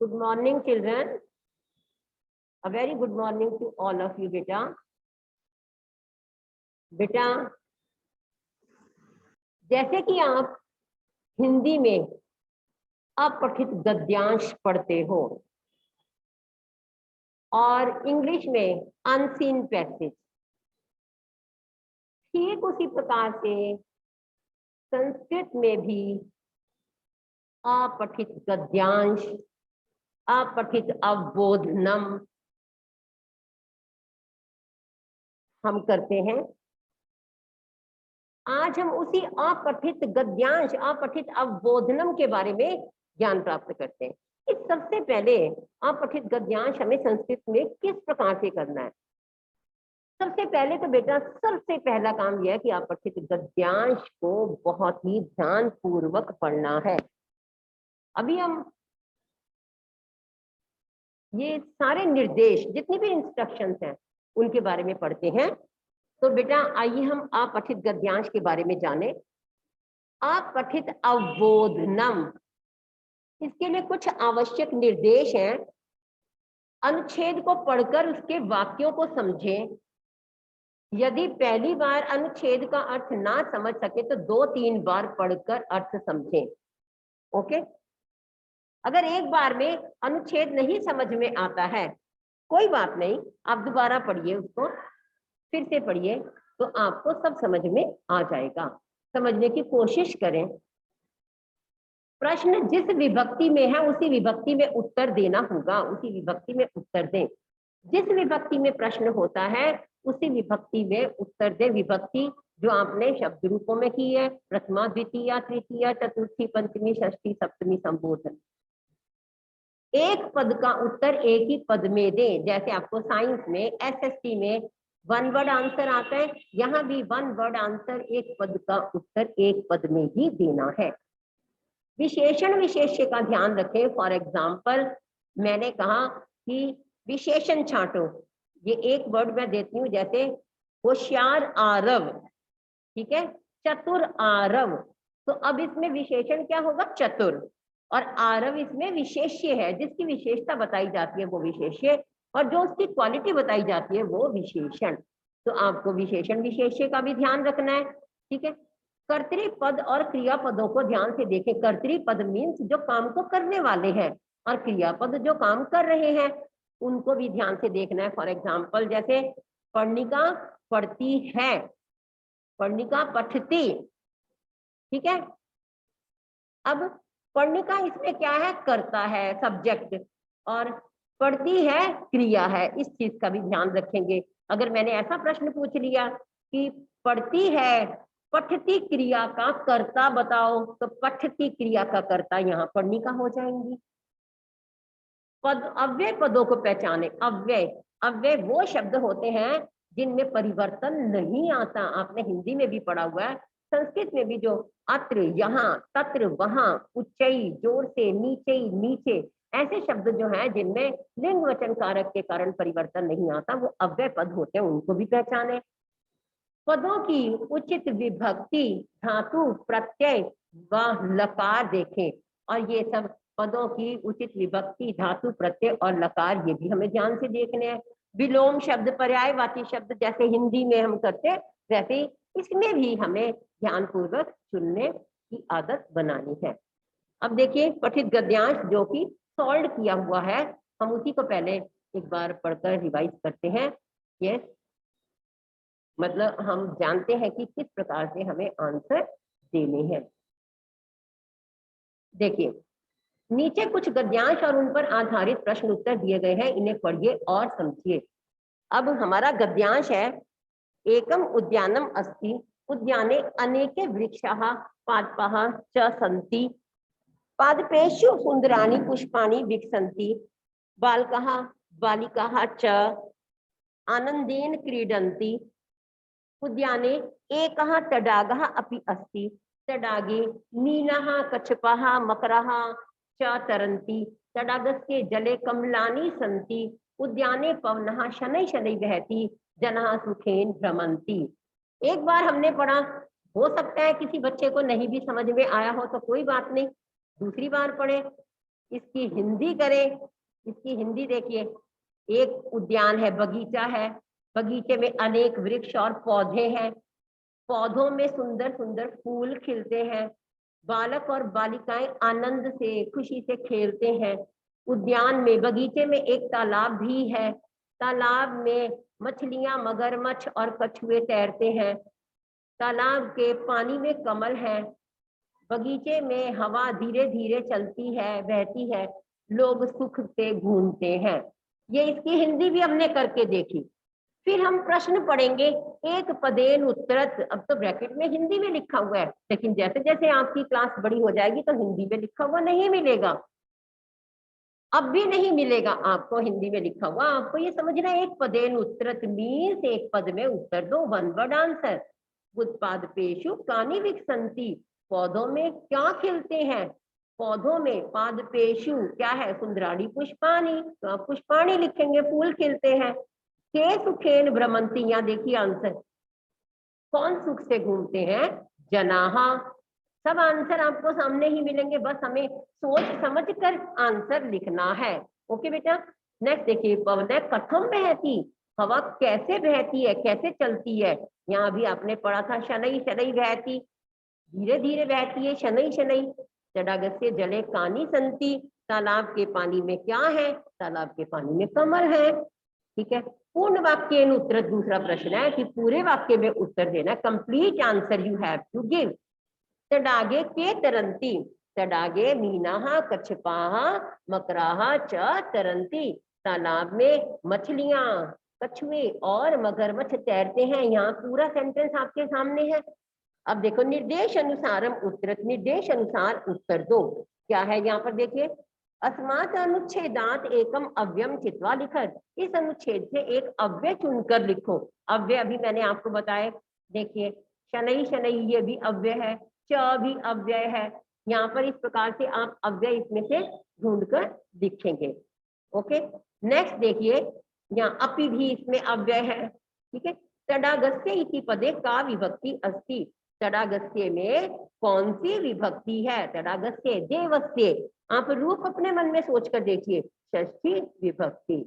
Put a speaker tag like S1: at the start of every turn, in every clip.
S1: Good morning, children. A very good morning to all of you, बेटा। बेटा, जैसे कि आप हिंदी में अपठित गद्यांश पढ़ते हो और इंग्लिश में अनसीन पैसेज, ठीक उसी प्रकार से संस्कृत में भी अपठित गद्यांश, अपठित अवबोधनम हम करते हैं। आज हम उसी अपठित गद्यांश, अपठित अवबोधनम के बारे में ज्ञान प्राप्त करते हैं। इस सबसे पहले अपठित गद्यांश हमें संस्कृत में किस प्रकार से करना है? सबसे पहले तो बेटा सबसे पहला काम यह है कि अपठित गद्यांश को बहुत ही ध्यान पूर्वक पढ़ना है। अभी हम ये सारे निर्देश, जितनी भी इंस्ट्रक्शंस हैं, उनके बारे में पढ़ते हैं। तो बेटा आइए हम अपठित गद्यांश के बारे में जानें। अपठित अवबोधनम, इसके लिए कुछ आवश्यक निर्देश हैं। अनुच्छेद को पढ़कर उसके वाक्यों को समझें। यदि पहली बार अनुच्छेद का अर्थ ना समझ सके तो 2-3 बार पढ़कर अर्थ समझें। ओके? अगर एक बार में अनुच्छेद नहीं समझ में आता है, कोई बात नहीं, आप दोबारा पढ़िए, उसको फिर से पढ़िए, तो आपको सब समझ में आ जाएगा। समझने की कोशिश करें। प्रश्न जिस विभक्ति में है उसी विभक्ति में उत्तर देना होगा, उसी विभक्ति में उत्तर दें। जिस विभक्ति में प्रश्न होता है उसी विभक्ति में उत्तर दें। विभक्ति जो आपने शब्द रूपों में की है, प्रथमा, द्वितीय, तृतीय, चतुर्थी, पंचमी, षष्ठी, सप्तमी, संबोधन। एक पद का उत्तर एक ही पद में दें। जैसे आपको साइंस में, एसएसटी में 1 वर्ड आंसर आता है, यहाँ भी 1 वर्ड आंसर, एक पद का उत्तर एक पद में ही देना है। विशेषण विशेष्य का ध्यान रखें। फॉर एग्जाम्पल मैंने कहा कि विशेषण छांटो, ये एक वर्ड मैं देती हूँ, जैसे होशियार आरव, ठीक है, चतुर आरव। तो अब इसमें विशेषण क्या होगा? चतुर। और आरव इसमें विशेष्य है, जिसकी विशेषता बताई जाती है वो विशेष्य, और जो उसकी क्वालिटी बताई जाती है वो विशेषण। तो आपको विशेषण विशेष्य का भी ध्यान रखना है, ठीक है। कर्तृपद और क्रियापदों को ध्यान से देखें। कर्तृपद मीन्स जो काम को करने वाले हैं, और क्रियापद जो काम कर रहे हैं, उनको भी ध्यान से देखना है। फॉर एग्जाम्पल जैसे पर्णिका पढ़ती है, पर्णिका पठती, ठीक है। अब पर्णिका इसमें क्या है? करता है, सब्जेक्ट, और पढ़ती है क्रिया है। इस चीज का भी ध्यान रखेंगे। अगर मैंने ऐसा प्रश्न पूछ लिया कि पढ़ती है, पठती क्रिया का कर्ता बताओ, तो पठती क्रिया का कर्ता यहाँ पर्णिका हो जाएंगी। पद, अव्यय पदों को पहचाने। अव्यय, अव्यय वो शब्द होते हैं जिनमें परिवर्तन नहीं आता। आपने हिंदी में भी पढ़ा हुआ है, संस्कृत में भी, जो अत्र, यहाँ, तत्र, वहां, उच्चई, जोर से, नीचे, नीचे, ऐसे शब्द जो हैं जिनमें लिंग वचन कारक के कारण परिवर्तन नहीं आता, वो अव्यय पद होते हैं, उनको भी पहचाने। पदों की उचित विभक्ति, धातु, प्रत्यय व लकार देखें। और ये सब पदों की उचित विभक्ति, धातु, प्रत्यय और लकार, ये भी हमें ध्यान से देखने हैं। विलोम शब्द, पर्यायवाची शब्द, जैसे हिंदी में हम करते हैं, वैसे इसमें भी हमें ध्यानपूर्वक चुनने की आदत बनानी है। अब देखिए पठित गद्यांश जो कि सॉल्व किया हुआ है, हम उसी को पहले एक बार पढ़कर रिवाइज करते हैं। ये मतलब हम जानते हैं कि किस प्रकार से हमें आंसर देने हैं। देखिए नीचे कुछ गद्यांश और उन पर आधारित प्रश्न उत्तर दिए गए हैं, इन्हें पढ़िए और समझिए। अब हमारा गद्यांश है, एकम उद्यानम अस्ति, उद्याने अनेके वृक्षाः पादपाः च सन्ति, पादपेषु सुंदराणि पुष्पाणि विकसन्ति, बालकाः बालिकाः च आनंदेन क्रीडन्ति, उद्याने एकः तडागः अपि अस्ति, तडागे मीनाः कच्छपाः मकराः च तरन्ति, तडागस्य जले कमलानि सन्ति, उद्याने पवनः शनैः शनैः वहति, जनाः सुखेन भ्रमन्ति। एक बार हमने पढ़ा, हो सकता है किसी बच्चे को नहीं भी समझ में आया हो, तो कोई बात नहीं, दूसरी बार पढ़े। इसकी हिंदी करें, इसकी हिंदी देखिए, एक उद्यान है, बगीचा है, बगीचे में अनेक वृक्ष और पौधे हैं, पौधों में सुंदर सुंदर फूल खिलते हैं, बालक और बालिकाएं आनंद से खुशी से खेलते हैं। उद्यान में, बगीचे में एक तालाब भी है, तालाब में मछलियां, मगरमच्छ और कछुए तैरते हैं, तालाब के पानी में कमल है, बगीचे में हवा धीरे धीरे चलती है, बहती है, लोग सुख से घूमते हैं। ये इसकी हिंदी भी हमने करके देखी। फिर हम प्रश्न पढ़ेंगे, एक पदेन उत्तरत। अब तो ब्रैकेट में हिंदी में लिखा हुआ है, लेकिन जैसे जैसे आपकी क्लास बड़ी हो जाएगी तो हिंदी में लिखा हुआ नहीं मिलेगा, अब भी नहीं मिलेगा आपको हिंदी में लिखा हुआ। आपको ये समझना है, एक पदेन उत्तरत मीन्स एक पद में उत्तर दो, वन वर्ड आंसर। उत्पादपेषु कानि विकसंति, पौधों में क्या खिलते हैं, पौधों में, पादपेषु क्या है, सुंदराणी पुष्पाणी, तो आप पुष्पाणी लिखेंगे, फूल खिलते हैं। के सुखेन भ्रमंती, यहाँ देखिए आंसर, कौन सुख से घूमते हैं, जनाहा। सब आंसर आपको सामने ही मिलेंगे, बस हमें सोच समझ कर आंसर लिखना है। ओके बेटा। नेक्स्ट देखिए, पवन कथम बहती, हवा कैसे बहती है, कैसे चलती है। यहाँ भी आपने पढ़ा था, शनई शनई बहती, धीरे धीरे बहती है, शनई शनई। तडागस्य जले कानी संति, तालाब के पानी में क्या है, तालाब के पानी में कमल है। ठीक है। पूर्ण वाक्य उत्तर, दूसरा प्रश्न है कि पूरे वाक्य में उत्तर देना, complete answer you have to give. तडागे के तरंती, तडागे मीनाहा कच्छपाहा मकराहा च तरंती, तालाब में मछलियां, कछुए और मगरमच्छ तैरते हैं। यहाँ पूरा सेंटेंस आपके सामने है। अब देखो, निर्देश अनुसारम उत्तर, निर्देश अनुसार उत्तर दो। क्या है यहाँ पर देखिए, अस्मात् अनुच्छेदात एकम अव्ययम चित्वा लिखत, इस अनुच्छेद से एक अव्यय चुनकर लिखो। अव्यय अभी मैंने आपको बताया, देखिए शनई शनई ये भी अव्यय है, च भी अव्यय है। यहाँ पर इस प्रकार से आप अव्यय इसमें से ढूंढकर लिखेंगे। ओके। नेक्स्ट देखिए, यहाँ अपि भी इसमें अव्यय है। ठीक है। तडागस्य इति पदे का विभक्ति अस्ति, तडागस्य में कौन सी विभक्ति है, तडागस्य देवस्य। आप रूप अपने मन में सोच कर देखिए, षष्ठी विभक्ति।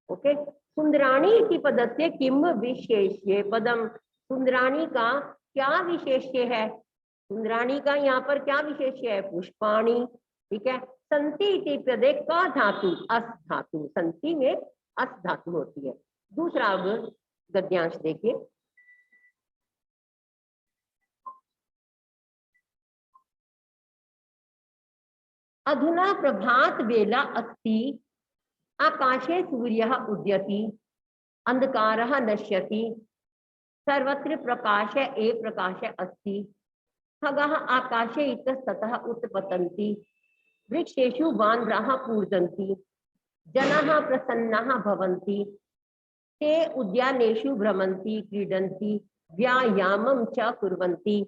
S1: ओके। सुंदराणी इति पदस्य किम विशेष्य पदम, सुंदराणी का क्या विशेष्य है, सुंदराणी का यहाँ पर क्या विशेष्य है, पुष्पाणी। ठीक है। संति इति पदे का धातु, अस धातु, संति में अस धातु होती है। दूसरा अब गद्यांश देखिए, अधुना प्रभात वेला अस्ति, आकाशे सूर्यः उदयति, अंधकारः नश्यति, सर्वत्र प्रकाश एव प्रकाश अस्ति, खगः आकाशे इतस्ततः उत्पतन्ति, वृक्षेषु वानराः कूर्दन्ति, जनाः प्रसन्नाः भवन्ति, ते उद्यानेषु भ्रमन्ति क्रीडन्ति, व्यायामं च कुर्वन्ति।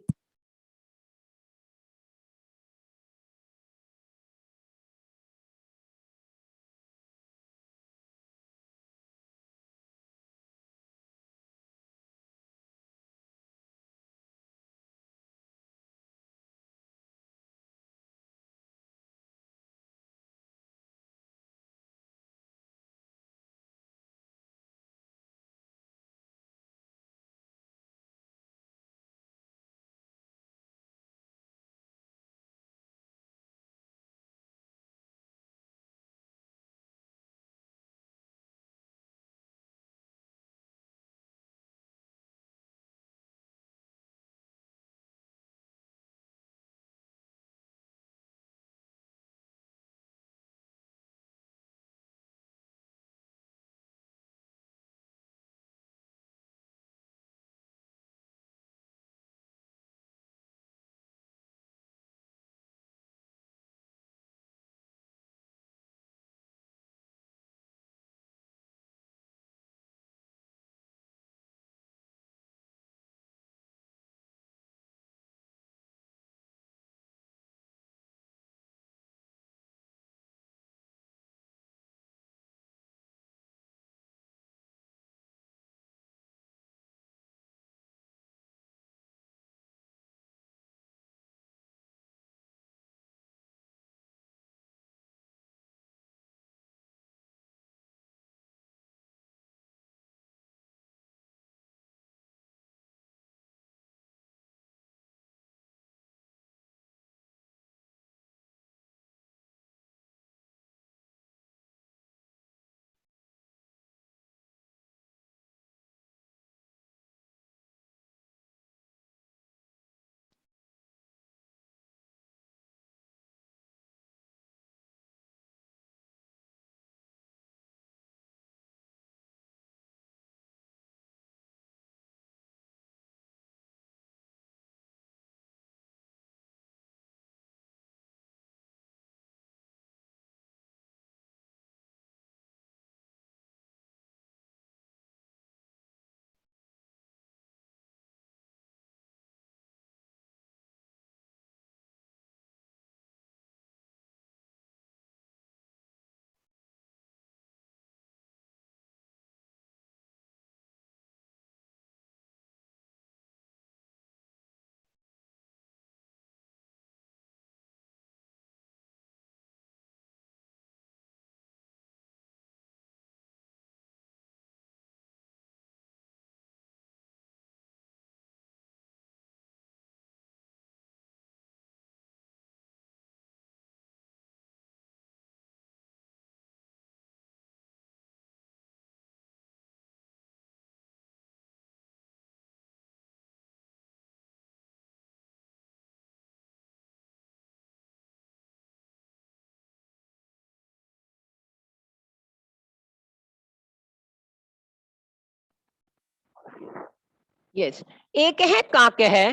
S1: यस, एक है काक है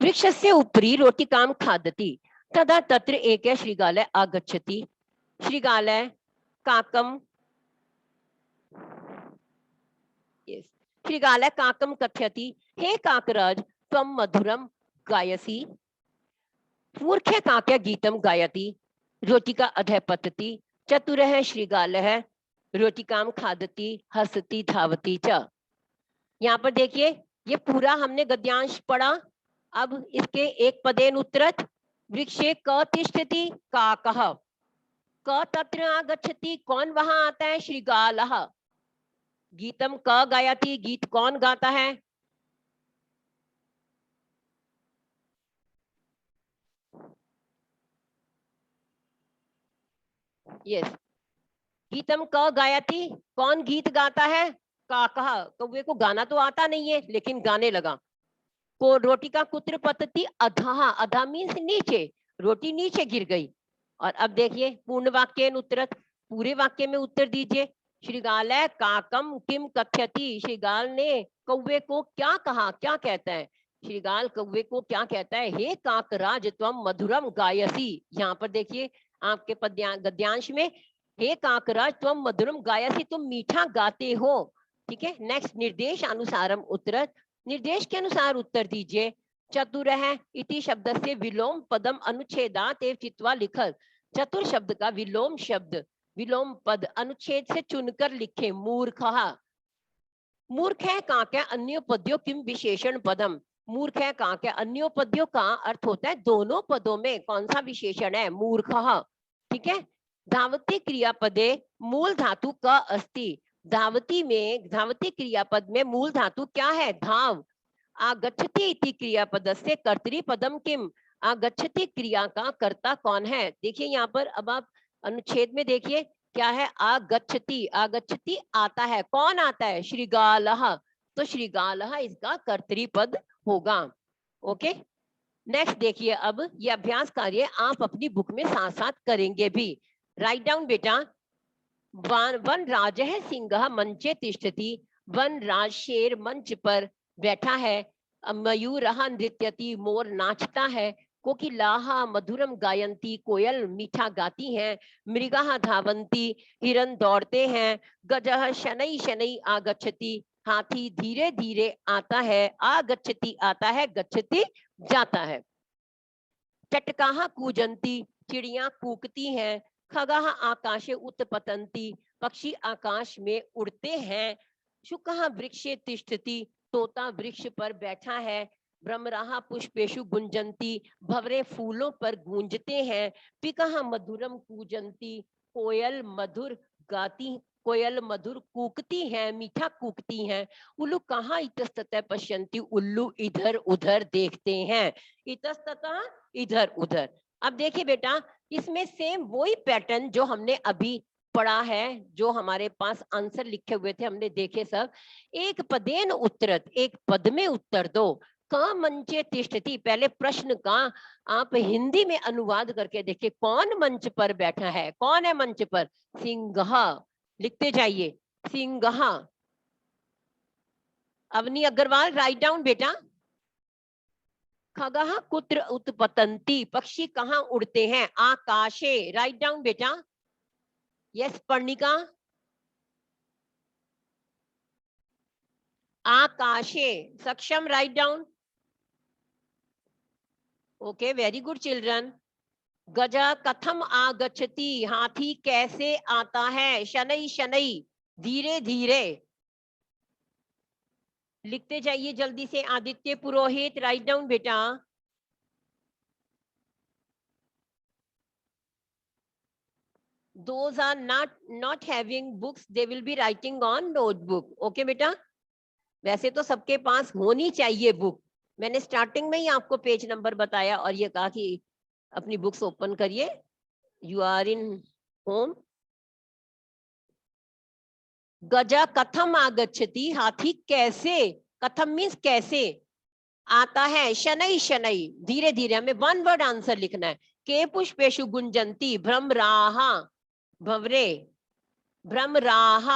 S1: वृक्षस्य उपरि रोटिकां खादति तदा तत्र एक श्रीगालः आगच्छति। श्रीगालः काकम, यस, श्रीगालः काकम कथयति, हे काकराज त्वं मधुरम गायसि। मूर्खे काक्य गीतम गायति रोटिका अधः पतति। चतुरः श्रीगालः रोटिकाम खादति हसति धावति च। यहाँ पर देखिए, ये पूरा हमने गद्यांश पढ़ा। अब इसके एक पदेन उत्तरत। वृक्षे क तिष्ठति काकः, क तत्र आगच्छति, कौन वहां आता है, श्रीगालः। गीतम क गायति, गीत कौन गाता है, यस, गीतम क गायति, कौन गीत गाता है, काकः। कौवे को गाना तो आता नहीं है लेकिन गाने लगा। को रोटिका कुत्र पतति अधः, अधः मीन्स नीचे, रोटी नीचे गिर गई। और अब देखिए पूर्ण वाक्य उत्तरत, पूरे वाक्य में उत्तर दीजिए। श्रीगालः काकम किम कथयति, श्रीगाल ने कौवे को क्या कहा, क्या कहता है। श्रीगाल कौवे को क्या कहता है, हे काकराज त्वम मधुरम गायसी। यहाँ पर देखिए आपके गद्यांश में, हे काकराज त्वम मधुरम गायसी, तुम मीठा गाते हो। ठीक है, नेक्स्ट, निर्देश अनुसारम उत्तरत, निर्देश के अनुसार उत्तर दीजिए। चतुर है इति शब्द से विलोम पदम अनुच्छेदात एव चित्वा लिखत। चतुर शब्द का विलोम शब्द, विलोम पद अनुच्छेद से चुनकर लिखे। मूर्खः, मूर्ख है काक्य अन्योपद्यो किम विशेषण पदम। मूर्ख है काक्य अन्योपद्यो का अर्थ होता है दोनों पदों में कौन सा विशेषण है, मूर्खः। ठीक है, धावती क्रियापदे मूल धातु का अस्ति। धावती में, धावती क्रियापद में मूल धातु क्या है, धाव। आगच्छति इति क्रियापद से कर्तृपदम किम, आगच्छति क्रिया का कर्ता कौन है। देखिए यहाँ पर अब आप अनुच्छेद में देखिए क्या है, आगच्छति, आगच्छति आता है, कौन आता है, श्रीगालः। तो श्रीगालः इसका कर्तृपद होगा। ओके, नेक्स्ट देखिए, अब ये अभ्यास कार्य आप अपनी बुक में साथ साथ करेंगे भी। राइट डाउन बेटा। वन राज है सिंह मंचे तिष्ठति, वन राज शेर मंच पर बैठा है। मयूर नृत्यति, मोर नाचता है। कोकिलाः मधुरम गायंती, कोयल मीठा गाती हैं। मृगाः धावंती, हिरन दौड़ते हैं। गजः शनै शनै आगच्छति, हाथी धीरे धीरे आता है। आगच्छति आता है, गच्छति जाता है। चटकाः कूजंती, चिड़ियां कूकती हैं। खगाः आकाशे उत्पतंती, पक्षी आकाश में उड़ते हैं। शुकः वृक्षे तिष्ठति, तोता वृक्ष पर बैठा है। भ्रमराः पुष्पेषु गुंजंती, भंवरे फूलों पर गूंजते हैं। पिकः मधुरम कूजंती, कोयल मधुर गाती, कोयल मधुर कूकती है, मीठा कूकती हैं। उल्लू कहाँ इतस्ततः पश्यन्ति, उल्लू इधर उधर देखते हैं। इतस्ततः इधर उधर। अब देखिए बेटा, इसमें सेम वही पैटर्न जो हमने अभी पढ़ा है, जो हमारे पास आंसर लिखे हुए थे हमने देखे सब। एक पदेन उत्तरत, एक पद में उत्तर दो। का मंचे तिष्ठति, पहले प्रश्न का आप हिंदी में अनुवाद करके देखिए, कौन मंच पर बैठा है, कौन है मंच पर, सिंह। लिखते जाइए, सिंह। अवनी अग्रवाल, राइट डाउन बेटा। खगः कुत्र उत्पतंती, पक्षी कहाँ उड़ते हैं, आकाशे, राइट डाउन बेटा। यस पर्णिका, आकाशे, Saksham, write down. Okay, very good children. गजा कथम आगच्छति, हाथी कैसे आता है, शनै शनै, धीरे धीरे। लिखते जाइए जल्दी से। आदित्य पुरोहित, राइट डाउन बेटा। Those are not having books, they will be writing on notebook. Okay बेटा, वैसे तो सबके पास होनी चाहिए बुक। मैंने स्टार्टिंग में ही आपको पेज नंबर बताया और ये कहा कि अपनी बुक्स ओपन करिए। You are in home. गजा कथम आगच्छति, हाथी कैसे, कथम मीन्स कैसे आता है, शनै शनै, धीरे धीरे। हमें वन वर्ड आंसर लिखना है। के पुष्पेषु गुंजंती, भ्रमराः, भंवरे, भ्रमराः,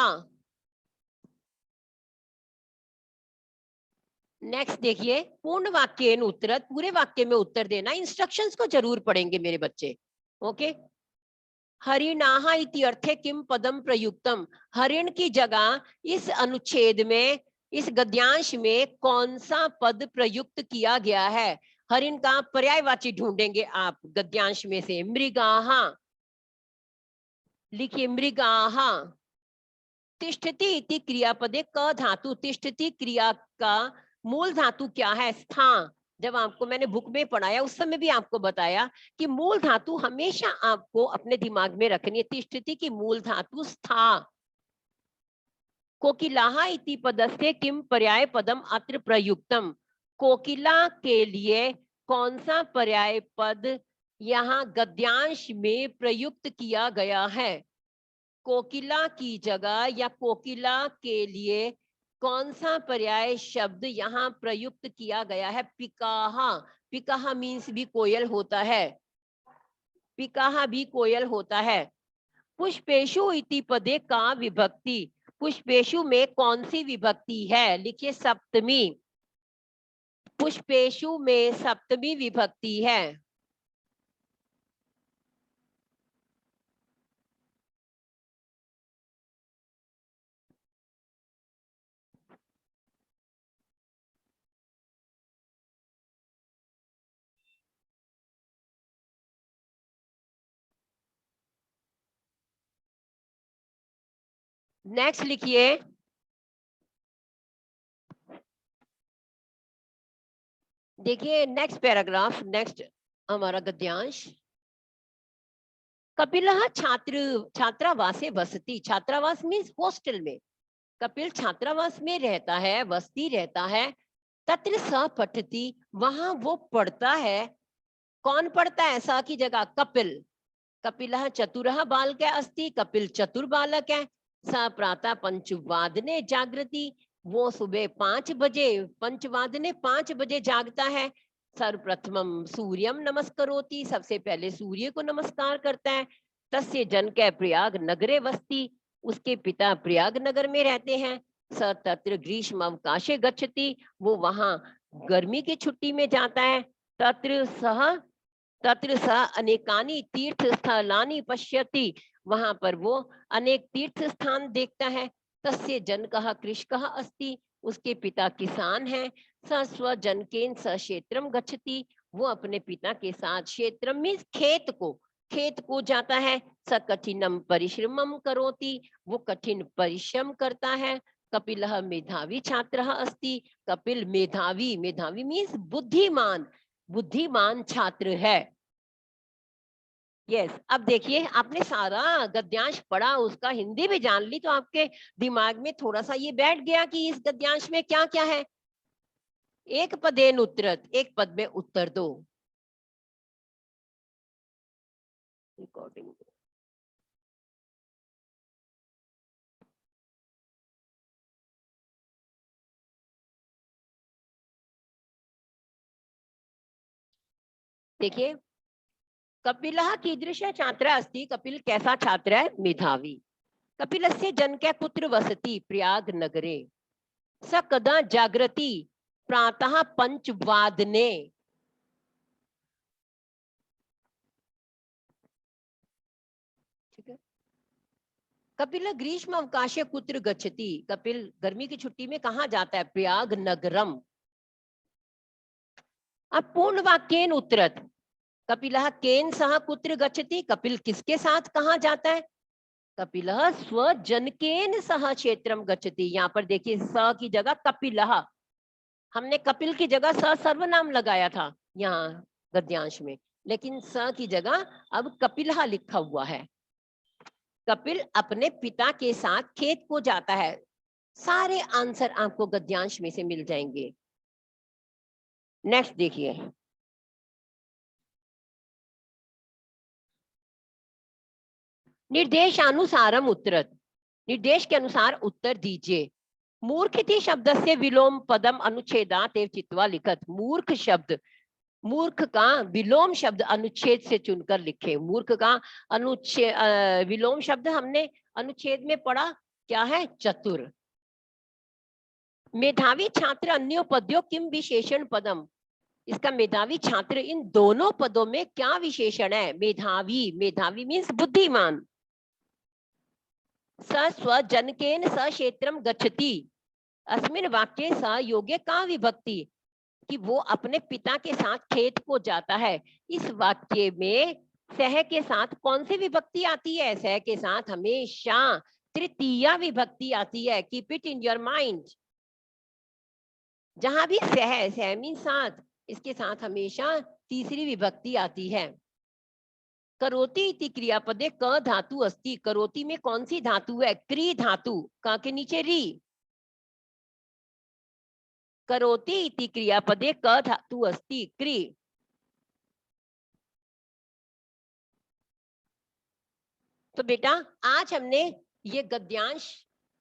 S1: नेक्स्ट देखिए, पूर्ण वाक्येन उत्तरत, पूरे वाक्य में उत्तर देना। इंस्ट्रक्शंस को जरूर पढ़ेंगे मेरे बच्चे। ओके। हरिणाहा इति अर्थे किम पदम प्रयुक्तम, हरिण की जगह इस अनुच्छेद में, इस गद्यांश में कौन सा पद प्रयुक्त किया गया है। हरिण का पर्यायवाची ढूंढेंगे आप गद्यांश में से। मृगाहा, लिखिए मृगाहा। तिष्ठति इति क्रियापदे क धातु, तिष्ठति क्रिया का मूल धातु क्या है? स्था। जब आपको मैंने बुक में पढ़ाया उस समय भी आपको बताया कि मूल धातु हमेशा आपको अपने दिमाग में रखनी है। तिष्ठति की मूल धातु स्था। कोकिलाहा इति पदस्य किम पर्याय पदम अत्र प्रयुक्तम, कोकिला के लिए कौन सा पर्याय पद यहाँ गद्यांश में प्रयुक्त किया गया है। कोकिला की जगह या कोकिला के लिए कौन सा पर्याय शब्द यहाँ प्रयुक्त किया गया है? पिकाहा। पिकाहा मीन्स भी कोयल होता है, पिकाहा भी कोयल होता है। पुष्पेशु इति पदे का विभक्ति, पुष्पेशु में कौन सी विभक्ति है? लिखिए सप्तमी। पुष्पेशु में सप्तमी विभक्ति है। नेक्स्ट लिखिए, देखिए नेक्स्ट पैराग्राफ, नेक्स्ट हमारा गद्यांश। कपिलः छात्रावासे बसती, छात्रावास मीन्स हॉस्टल में। कपिल छात्रावास में रहता है, बस्ती रहता है। तत्र स पठति, वहां वो पढ़ता है। कौन पढ़ता है? स की जगह कपिल। कपिलः चतुरः बालकः अस्ति, कपिल चतुर बालक है। स प्रातः पंचवादने जागृति, वो सुबह 5 बजे, पंचवादने 5 बजे जागता है। सर्वप्रथमम सूर्यम नमस्करोति, सबसे पहले सूर्य को नमस्कार करता है। तस्य जनकः प्रयाग नगरे वसति, उसके पिता प्रयाग नगर में रहते हैं। स तत्र ग्रीष्म अवकाशे गच्छति, वो वहां गर्मी की छुट्टी में जाता है। तत्र सह अनेकानि तीर्थ स्थलानि पश्यति, वहां पर वो अनेक तीर्थ स्थान देखता है। तस्य जनकः कृषकः अस्ति, उसके पिता किसान हैं। स स्वजनकेन स क्षेत्रम गच्छति, वो अपने पिता के साथ, क्षेत्रम मीन्स खेत को जाता है। स कठिनम परिश्रमम करोति, वो कठिन परिश्रम करता है। कपिलः मेधावी छात्रः अस्ति, कपिल मेधावी, मेधावी मीन्स बुद्धिमान, बुद्धिमान छात्र है। यस अब देखिए, आपने सारा गद्यांश पढ़ा, उसका हिंदी भी जान ली, तो आपके दिमाग में थोड़ा सा ये बैठ गया कि इस गद्यांश में क्या क्या है। एक पदेन उत्तरत, एक पद में उत्तर दो। रिकॉर्डिंग। देखिए, कपिलः कीदृश छात्र अस्ति, कपिल कैसा छात्र है? मेधावी। कपिलस्य जनकः कुत्र वसति? प्रयाग नगरे। स कदा जागृति? प्रातः 5 वादने। ठीक है। कपिल ग्रीष्म अवकाशे कुत्र गच्छति, कपिल गर्मी की छुट्टी में कहाँ जाता है? प्रयाग नगरम। अब पूर्ण वाक्येन उत्तरत, कपिलः केन सह कुत्र गच्छति, कपिल किसके साथ कहाँ जाता है? कपिलः स्वजनकेन सह क्षेत्रम गच्छति। यहाँ पर देखिए, स की जगह कपिलः, हमने कपिल की जगह स सर्वनाम लगाया था यहाँ गद्यांश में, लेकिन स की जगह अब कपिलः लिखा हुआ है। कपिल अपने पिता के साथ खेत को जाता है। सारे आंसर आपको गद्यांश में से मिल जाएंगे। नेक्स्ट देखिए, निर्देशानुसारम उत्तरत, निर्देश के अनुसार उत्तर दीजिए। मूर्ख इति शब्द से विलोम पदम अनुच्छेदात एव चित्वा लिखत, मूर्ख शब्द, मूर्ख का विलोम शब्द अनुच्छेद से चुनकर लिखे। मूर्ख का विलोम शब्द हमने अनुच्छेद में पढ़ा, क्या है? चतुर। मेधावी छात्र अन्योपद्यो किम विशेषण पदम, इसका मेधावी छात्र इन दोनों पदों में क्या विशेषण है? मेधावी, मेधावी मीन्स बुद्धिमान। स स्वजनकेन स क्षेत्रम गच्छति, अस्मिन वाक्ये स योग्य का विभक्ति, कि वो अपने पिता के साथ खेत को जाता है। इस वाक्य में सह के साथ कौन सी विभक्ति आती है? सह के साथ हमेशा तृतीया विभक्ति आती है। Keep it in your mind. जहां भी सह मीन साथ, इसके साथ हमेशा तीसरी विभक्ति आती है। करोति इति क्रियापदे क धातु अस्ति, करोति में कौन सी धातु है? क्री धातु, का के नीचे री। करोति इति क्रियापदे क धातु अस्ति, क्री। तो बेटा आज हमने ये गद्यांश,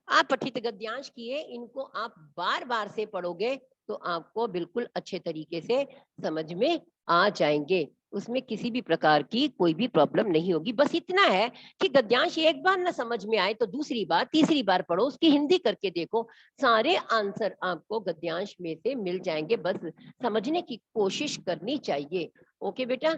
S1: आप पठित गद्यांश किए, इनको आप बार बार से पढ़ोगे तो आपको बिल्कुल अच्छे तरीके से समझ में आ जाएंगे। उसमें किसी भी प्रकार की कोई भी प्रॉब्लम नहीं होगी। बस इतना है कि गद्यांश एक बार ना समझ में आए तो दूसरी बार तीसरी बार पढ़ो, उसकी हिंदी करके देखो, सारे आंसर आपको गद्यांश में से मिल जाएंगे। बस समझने की कोशिश करनी चाहिए। ओके बेटा।